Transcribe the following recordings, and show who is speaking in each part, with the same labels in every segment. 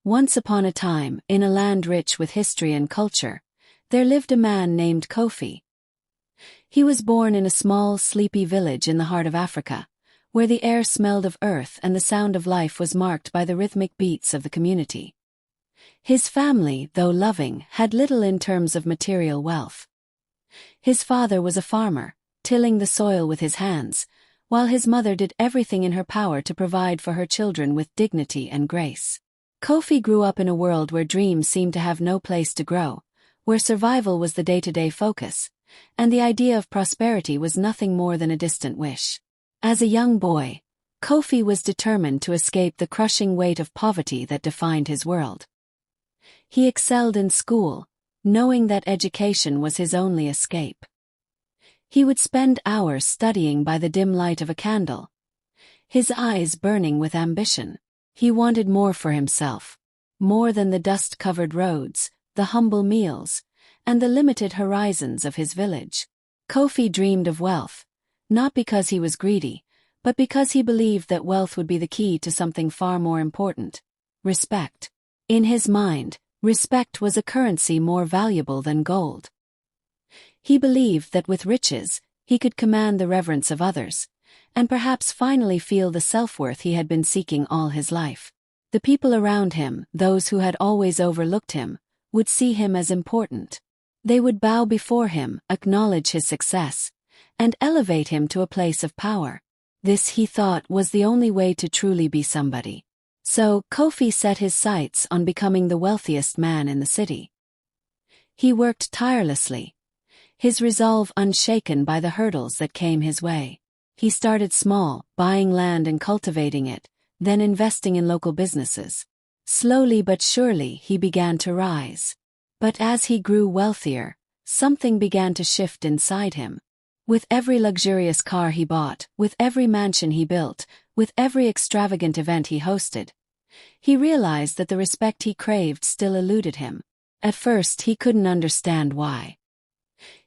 Speaker 1: Once upon a time, in a land rich with history and culture, there lived a man named Kofi. He was born in a small, sleepy village in the heart of Africa, where the air smelled of earth and the sound of life was marked by the rhythmic beats of the community. His family, though loving, had little in terms of material wealth. His father was a farmer, tilling the soil with his hands, while his mother did everything in her power to provide for her children with dignity and grace. Kofi grew up in a world where dreams seemed to have no place to grow, where survival was the day-to-day focus, and the idea of prosperity was nothing more than a distant wish. As a young boy, Kofi was determined to escape the crushing weight of poverty that defined his world. He excelled in school, knowing that education was his only escape. He would spend hours studying by the dim light of a candle, his eyes burning with ambition. He wanted more for himself, more than the dust-covered roads, the humble meals, and the limited horizons of his village. Kofi dreamed of wealth, not because he was greedy, but because he believed that wealth would be the key to something far more important: respect. In his mind, respect was a currency more valuable than gold. He believed that with riches, he could command the reverence of others, and perhaps finally feel the self-worth he had been seeking all his life. The people around him, those who had always overlooked him, would see him as important. They would bow before him, acknowledge his success, and elevate him to a place of power. This, he thought, was the only way to truly be somebody. So, Kofi set his sights on becoming the wealthiest man in the city. He worked tirelessly, his resolve unshaken by the hurdles that came his way. He started small, buying land and cultivating it, then investing in local businesses. Slowly but surely he began to rise. But as he grew wealthier, something began to shift inside him. With every luxurious car he bought, with every mansion he built, with every extravagant event he hosted, he realized that the respect he craved still eluded him. At first he couldn't understand why.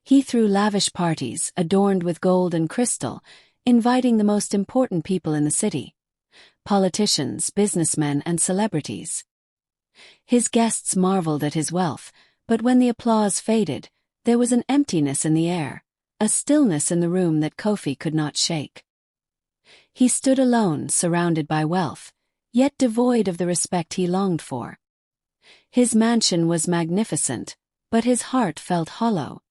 Speaker 1: He threw lavish parties, adorned with gold and crystal, inviting the most important people in the city: politicians, businessmen, and celebrities. His guests marveled at his wealth, but when the applause faded, there was an emptiness in the air, a stillness in the room that Kofi could not shake. He stood alone, surrounded by wealth, yet devoid of the respect he longed for. His mansion was magnificent, but his heart felt hollow.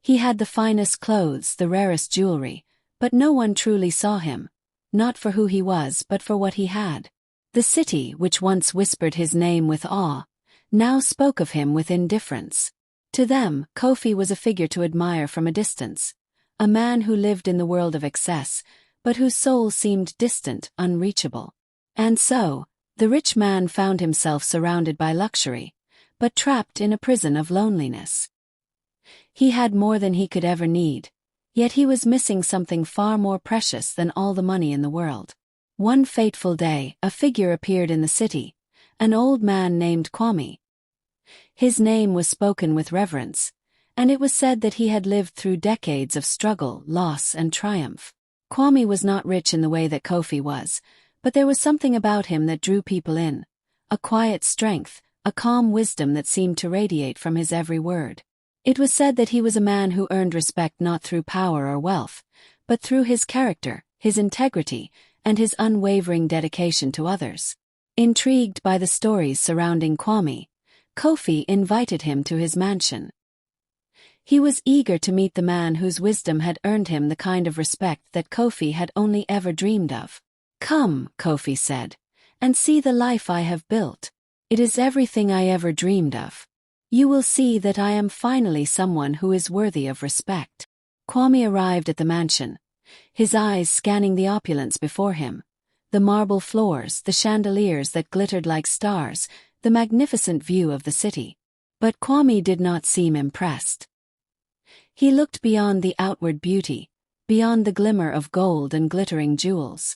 Speaker 1: He had the finest clothes, the rarest jewelry, but no one truly saw him, not for who he was but for what he had. The city, which once whispered his name with awe, now spoke of him with indifference. To them, Kofi was a figure to admire from a distance, a man who lived in the world of excess, but whose soul seemed distant, unreachable. And so, the rich man found himself surrounded by luxury, but trapped in a prison of loneliness. He had more than he could ever need, yet he was missing something far more precious than all the money in the world. One fateful day, a figure appeared in the city, an old man named Kofi. His name was spoken with reverence, and it was said that he had lived through decades of struggle, loss, and triumph. Kofi was not rich in the way that Kofi was, but there was something about him that drew people in, a quiet strength, a calm wisdom that seemed to radiate from his every word. It was said that he was a man who earned respect not through power or wealth, but through his character, his integrity, and his unwavering dedication to others. Intrigued by the stories surrounding Kofi invited him to his mansion. He was eager to meet the man whose wisdom had earned him the kind of respect that Kofi had only ever dreamed of. "Come," Kofi said, "and see the life I have built. It is everything I ever dreamed of. You will see that I am finally someone who is worthy of respect." Kofi arrived at the mansion, his eyes scanning the opulence before him: the marble floors, the chandeliers that glittered like stars, the magnificent view of the city. But Kofi did not seem impressed. He looked beyond the outward beauty, beyond the glimmer of gold and glittering jewels.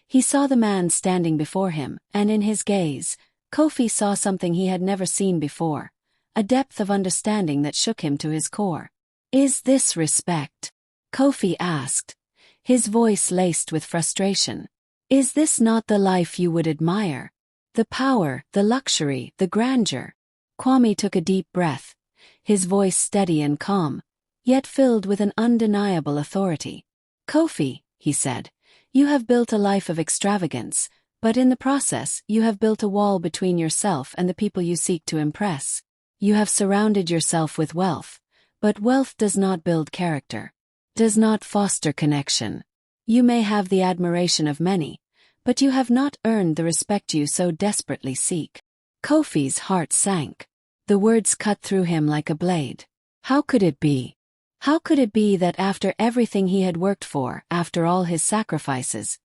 Speaker 1: He saw the man standing before him, and in his gaze, Kofi saw something he had never seen before, a depth of understanding that shook him to his core. "Is this respect?" Kofi asked, his voice laced with frustration. "Is this not the life you would admire? The power, the luxury, the grandeur. Kwame took a deep breath, his voice steady and calm, yet filled with an undeniable authority. Kofi, he said, you have built a life of extravagance, but in the process you have built a wall between yourself and the people you seek to impress. You have surrounded yourself with wealth, but wealth does not build character, does not foster connection. You may have the admiration of many, but you have not earned the respect you so desperately seek. Kofi's heart sank. The words cut through him like a blade. How could it be? How could it be that after everything he had worked for, after all his sacrifices,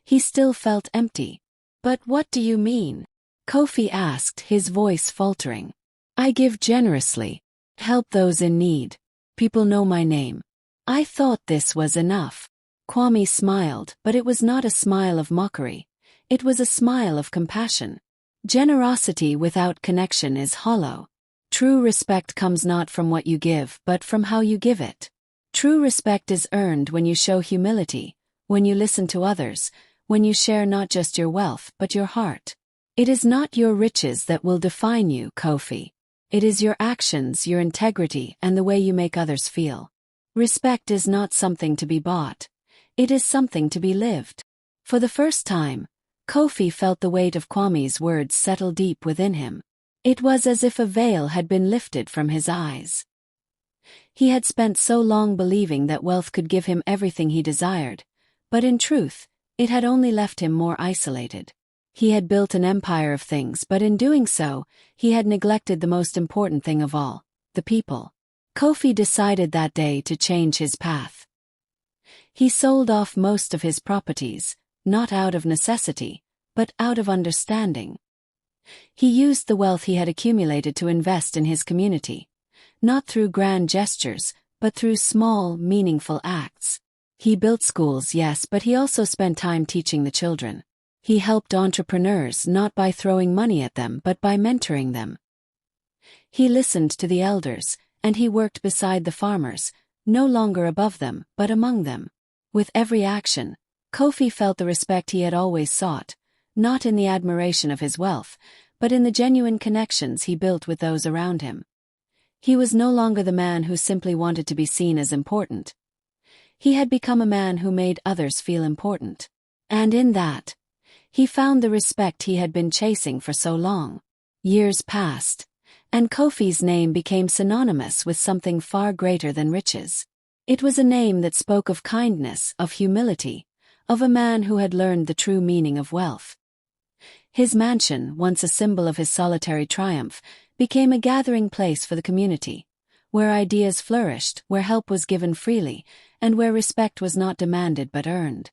Speaker 1: he still felt empty? But what do you mean? Kofi asked, his voice faltering. I give generously. Help those in need. People know my name. I thought this was enough. Kwame smiled, but it was not a smile of mockery. It was a smile of compassion. Generosity without connection is hollow. True respect comes not from what you give, but from how you give it. True respect is earned when you show humility, when you listen to others, when you share not just your wealth but your heart. It is not your riches that will define you, Kofi. It is your actions, your integrity, and the way you make others feel. Respect is not something to be bought. It is something to be lived. For the first time, Kofi felt the weight of Kwame's words settle deep within him. It was as if a veil had been lifted from his eyes. He had spent so long believing that wealth could give him everything he desired, but in truth, it had only left him more isolated. He had built an empire of things, but in doing so, he had neglected the most important thing of all, the people. Kofi decided that day to change his path. He sold off most of his properties, not out of necessity, but out of understanding. He used the wealth he had accumulated to invest in his community, not through grand gestures, but through small, meaningful acts. He built schools, yes, but he also spent time teaching the children. He helped entrepreneurs not by throwing money at them but by mentoring them. He listened to the elders, and he worked beside the farmers, no longer above them, but among them. With every action, Kofi felt the respect he had always sought, not in the admiration of his wealth, but in the genuine connections he built with those around him. He was no longer the man who simply wanted to be seen as important. He had become a man who made others feel important. And in that, he found the respect he had been chasing for so long. Years passed, and Kofi's name became synonymous with something far greater than riches. It was a name that spoke of kindness, of humility, of a man who had learned the true meaning of wealth. His mansion, once a symbol of his solitary triumph, became a gathering place for the community, where ideas flourished, where help was given freely, and where respect was not demanded but earned.